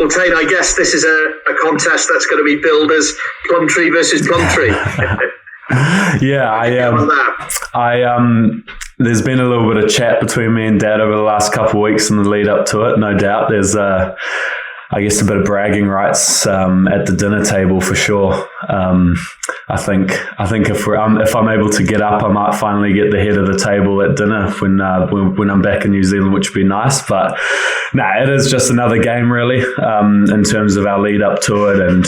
Well, Taine, I guess this is a contest that's going to be billed as Plumtree versus Plumtree. There's been a little bit of chat between me and Dad over the last couple of weeks in the lead up to it. No doubt there's I guess a bit of bragging rights at the dinner table for sure. I think if I'm able to get up, I might finally get the head of the table at dinner when I'm back in New Zealand, which would be nice. But it is just another game really in terms of our lead up to it and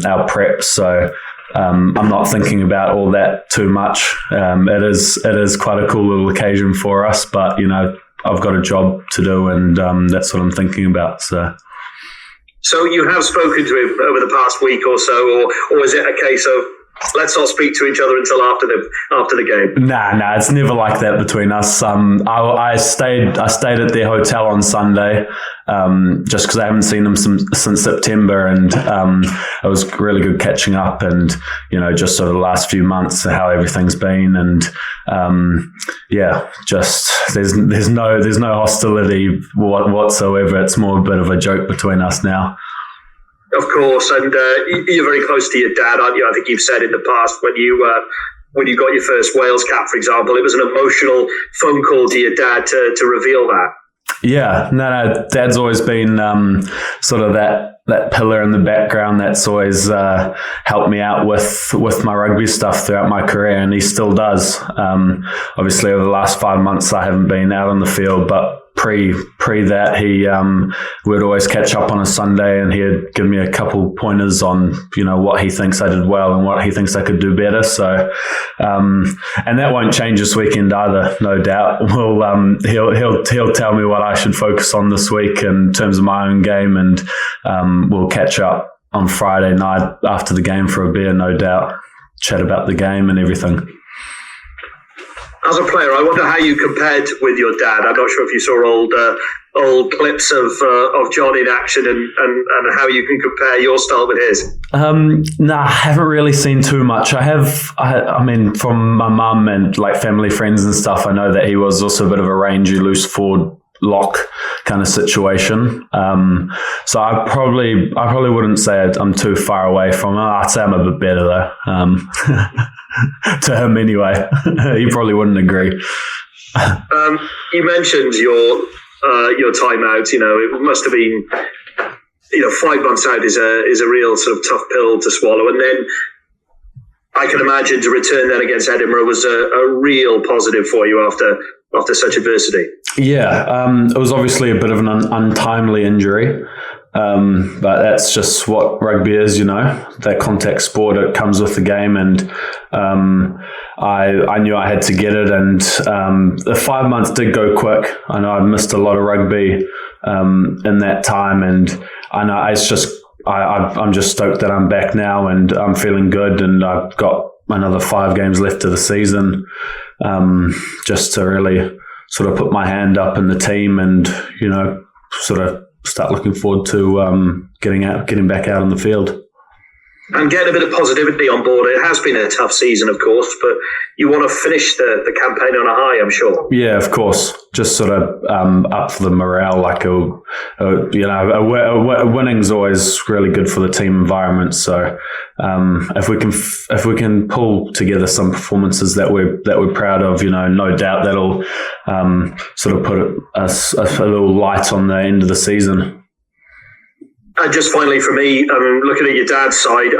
our prep. So I'm not thinking about all that too much. It is quite a cool little occasion for us, but I've got a job to do, and that's what I'm thinking about. So you have spoken to him over the past week or so, or is it a case of let's not speak to each other until after the game? Nah, it's never like that between us. I stayed at their hotel on Sunday, just because I haven't seen them since September, and it was really good catching up, and just sort of the last few months how everything's been, and just there's no hostility whatsoever. It's more a bit of a joke between us now. Of course, and you're very close to your dad, aren't you? I think you've said in the past when you got your first Wales cap, for example, it was an emotional phone call to your dad to reveal that. Yeah, no, Dad's always been sort of that pillar in the background that's always helped me out with my rugby stuff throughout my career, and he still does. Obviously, over the last 5 months, I haven't been out on the field, but pre that, he would always catch up on a Sunday, and he'd give me a couple pointers on what he thinks I did well and what he thinks I could do better. So, and that won't change this weekend either, no doubt. He'll tell me what I should focus on this week in terms of my own game, and we'll catch up on Friday night after the game for a beer, no doubt. Chat about the game and everything. As a player, I wonder how you compared with your dad. I'm not sure if you saw old clips of John in action and how you can compare your style with his. I haven't really seen too much. I mean, from my mum and like family friends and stuff, I know that he was also a bit of a rangy, loose forward lock kind of situation. So I probably wouldn't say I'm too far away from him. I'd say I'm a bit better though. To him anyway. He probably wouldn't agree. You mentioned your time out. It must have been 5 months out is a real sort of tough pill to swallow, and then I can imagine to return then against Edinburgh was a real positive for you after such adversity. Yeah, it was obviously a bit of an untimely injury. But that's just what rugby is, that contact sport. It comes with the game, and I knew I had to get it, and the 5 months did go quick. I know I missed a lot of rugby in that time, and I know I'm just stoked that I'm back now and I'm feeling good, and I've got another 5 games left of the season, just to really sort of put my hand up in the team and sort of start looking forward to getting back out on the field. And getting a bit of positivity on board. It has been a tough season, of course, but you want to finish the campaign on a high, I'm sure. Yeah, of course. Just sort of up for the morale. Like a winning's always really good for the team environment. So if we can pull together some performances that we're proud of, no doubt that'll sort of put a little light on the end of the season. And just finally for me, looking at your dad's side,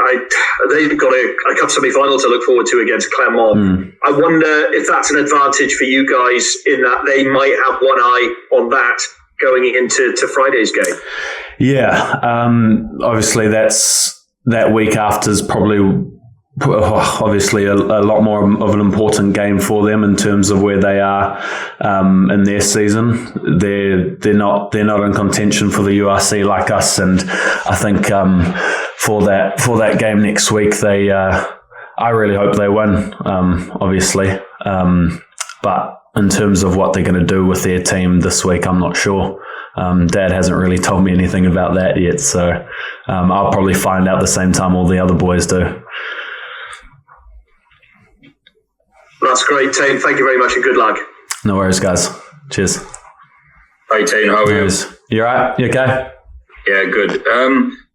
they've got a cup semi-final to look forward to against Clermont. I wonder if that's an advantage for you guys in that they might have one eye on that going into Friday's game. Yeah, obviously that week after is probably obviously a lot more of an important game for them in terms of where they are in their season. They're not in contention for the URC like us, and I think for that game next week, I really hope they win. Obviously, but in terms of what they're going to do with their team this week, I'm not sure. Dad hasn't really told me anything about that yet, so I'll probably find out the same time all the other boys do. That's great, Taine. Thank you very much and good luck. No worries, guys. Cheers. Hey, Taine, how are you? You all right? You okay? Yeah, good.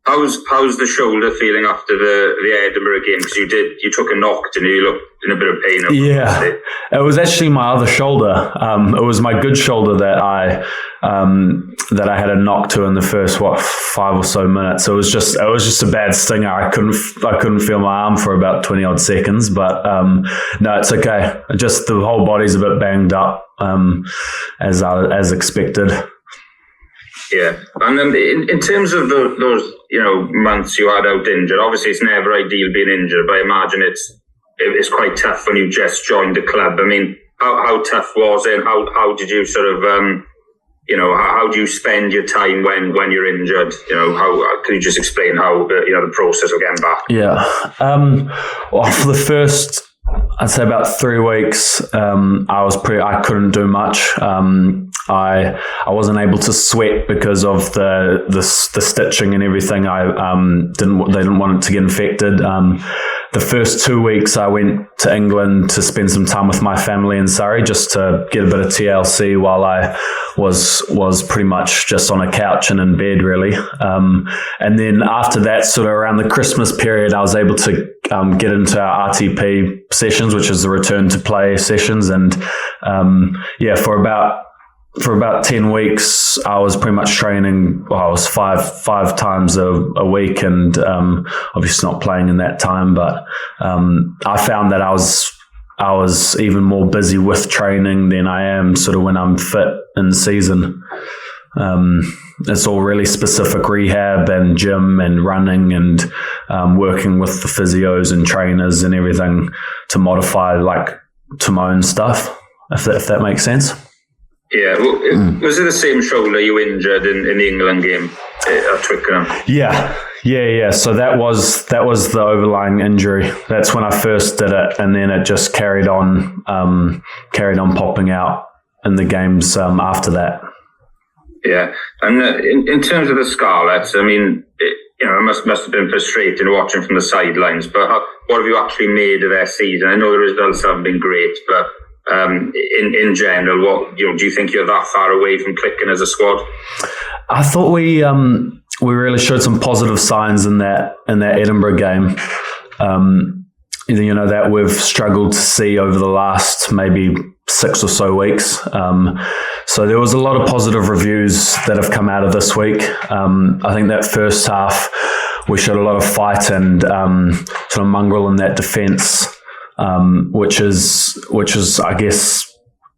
How's the shoulder feeling after the Edinburgh game? Because you took a knock, didn't you? You looked in a bit of pain. Yeah, it was actually my other shoulder. It was my good shoulder that I had a knock to in the first 5 or so minutes. It was just a bad stinger. I couldn't feel my arm for about 20 odd seconds, but no, it's okay. Just the whole body's a bit banged up, as expected. Yeah, and then in terms of those months you had out injured, obviously it's never ideal being injured, but I imagine it's quite tough when you just joined the club. I mean, how tough was it? How did you sort of how do you spend your time when you're injured? How can you just explain how the process of getting back? Yeah, well, for the first, I'd say about 3 weeks, I couldn't do much. I wasn't able to sweat because of the stitching and everything. They didn't want it to get infected. The first 2 weeks I went to England to spend some time with my family in Surrey, just to get a bit of TLC while I was pretty much just on a couch and in bed, really. And then after that, sort of around the Christmas period, I was able to get into our RTP sessions, which is the return to play sessions. And for about 10 weeks, I was pretty much training. Well, I was five times a week, and obviously not playing in that time. But I found that I was even more busy with training than I am sort of when I'm fit in season. It's all really specific rehab and gym and running and working with the physios and trainers and everything to modify to my own stuff, if that makes sense. Yeah, was it the same shoulder you injured in the England game at Twickenham? Yeah. So that was the overlying injury. That's when I first did it, and then it just carried on popping out in the games after that. Yeah, and in terms of the Scarlets, I mean, it must have been frustrating watching from the sidelines. But what have you actually made of their season? I know the results haven't been great, but in general, what do you think you're that far away from clicking as a squad? I thought we really showed some positive signs in that Edinburgh game. That we've struggled to see over the last maybe 6 or so weeks. So there was a lot of positive reviews that have come out of this week. I think that first half we showed a lot of fight and sort of mongrel in that defence. Which is, I guess,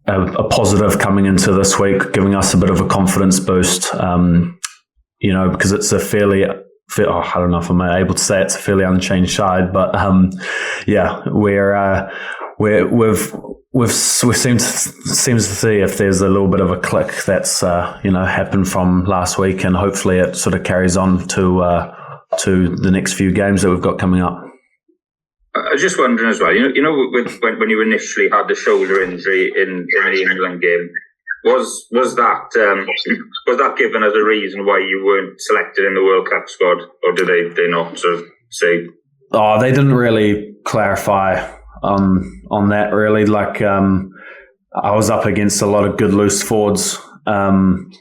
a positive coming into this week, giving us a bit of a confidence boost. Because it's a fairly, I don't know if I'm able to say it's a fairly unchanged side, but we seem to see if there's a little bit of a click that's happened from last week, and hopefully it sort of carries on to the next few games that we've got coming up. I was just wondering as well, when you initially had the shoulder injury in the England game, was that given as a reason why you weren't selected in the World Cup squad, or did they not sort of say? Oh, they didn't really clarify on that really. I was up against a lot of good loose forwards, and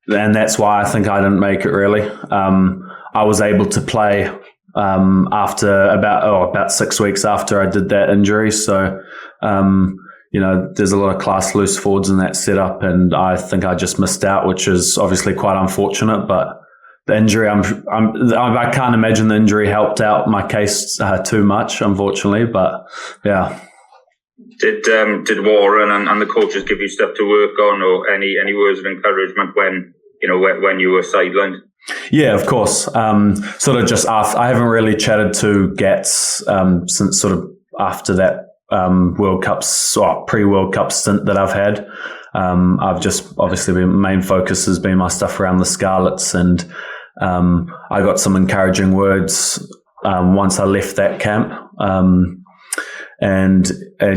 that's why I think I didn't make it really. I was able to play after about 6 weeks after I did that injury. So, there's a lot of class loose forwards in that setup, and I think I just missed out, which is obviously quite unfortunate. But the injury, I can't imagine the injury helped out my case too much, unfortunately. But yeah. Did Warren and the coaches give you stuff to work on, or any words of encouragement when you were sidelined? Yeah, of course. Sort of just after, I haven't really chatted to Gats since sort of after that World Cups or pre-World Cup stint that I've had. I've just obviously my main focus has been my stuff around the Scarlets, and I got some encouraging words once I left that camp. And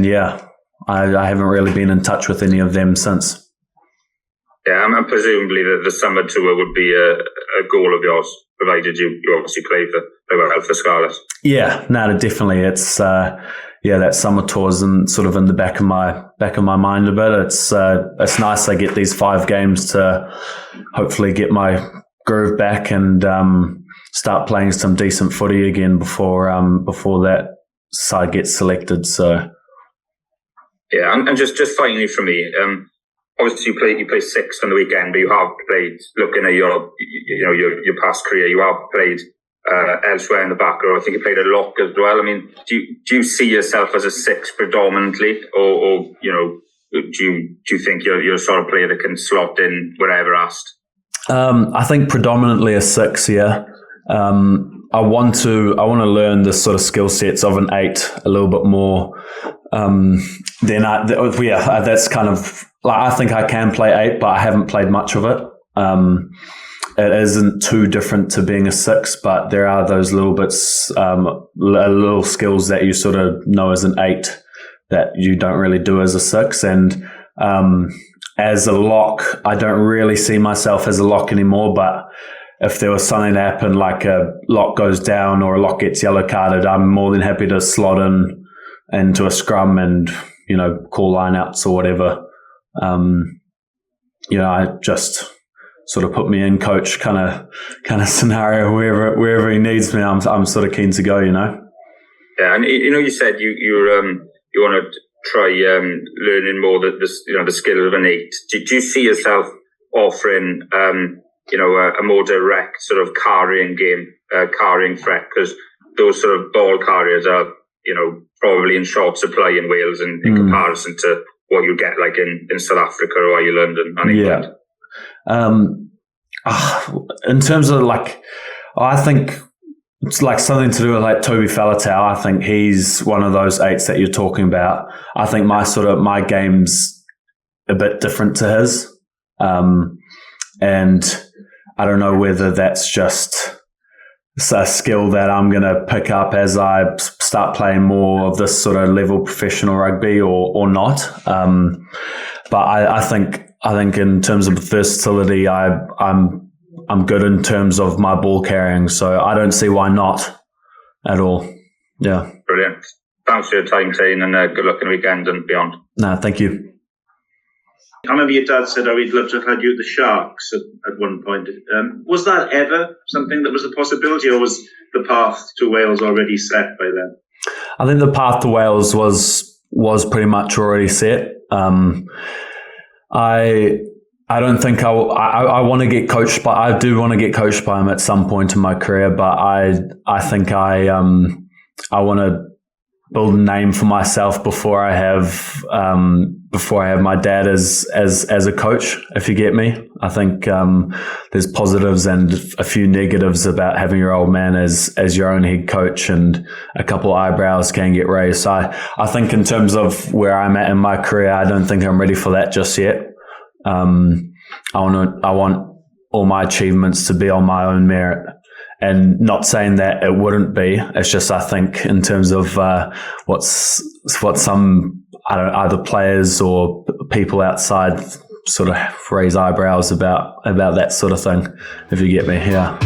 yeah, I haven't really been in touch with any of them since. Yeah, and presumably the summer tour would be a goal of yours, provided you obviously play well for Scarlets. Yeah, no, definitely. It's that summer tour's in the back of my mind a bit. It's nice I get these 5 games to hopefully get my groove back and start playing some decent footy again before that side gets selected. So yeah, and just finally for me, obviously you play sixth on the weekend, but you have played. Looking at your past career, you have played elsewhere in the back row. I think you played a lock as well. I mean, do you see yourself as a six predominantly, or do you think you're a sort of player that can slot in wherever asked? I think predominantly a six. Yeah. I want to learn the sort of skill sets of an eight a little bit more. That's kind of like, I think I can play eight, but I haven't played much of it. It isn't too different to being a six, but there are those little bits, little skills that you sort of know as an eight that you don't really do as a six. And as a lock, I don't really see myself as a lock anymore, but if there was something to happen, like a lock goes down or a lock gets yellow carded, I'm more than happy to slot into a scrum and, call lineouts or whatever. I just sort of put me in coach kind of scenario wherever he needs me. I'm sort of keen to go, Yeah, and you said you want to try learning more the skill of an eight. Do you see yourself offering a more direct sort of carrying game, carrying threat? Because those sort of ball carriers are probably in short supply in Wales in comparison to what you get like in South Africa or Ireland and England. In terms of I think it's like something to do with like Toby Faletau. I think he's one of those eights that you're talking about. I think my game's a bit different to his. And I don't know whether that's just a skill that I'm going to pick up as I start playing more of this sort of level professional rugby or not. But I think in terms of versatility, I'm good in terms of my ball carrying, so I don't see why not at all. Yeah. Brilliant. Thanks for your time, Taine, and good luck in the weekend and beyond. No, thank you. I remember your dad said, he'd love to have had you at the Sharks at one point. Was that ever something that was a possibility, or was the path to Wales already set by then? I think the path to Wales was pretty much already set. I don't think I want to get coached, but I do want to get coached by him at some point in my career. But I think I want to build a name for myself before I have my dad as a coach, if you get me. I think there's positives and a few negatives about having your old man as your own head coach, and a couple of eyebrows can get raised. So I think in terms of where I'm at in my career, I don't think I'm ready for that just yet. I want all my achievements to be on my own merit. And not saying that it wouldn't be. It's just, I think, in terms of what some either players or people outside sort of raise eyebrows about that sort of thing, if you get me. Yeah.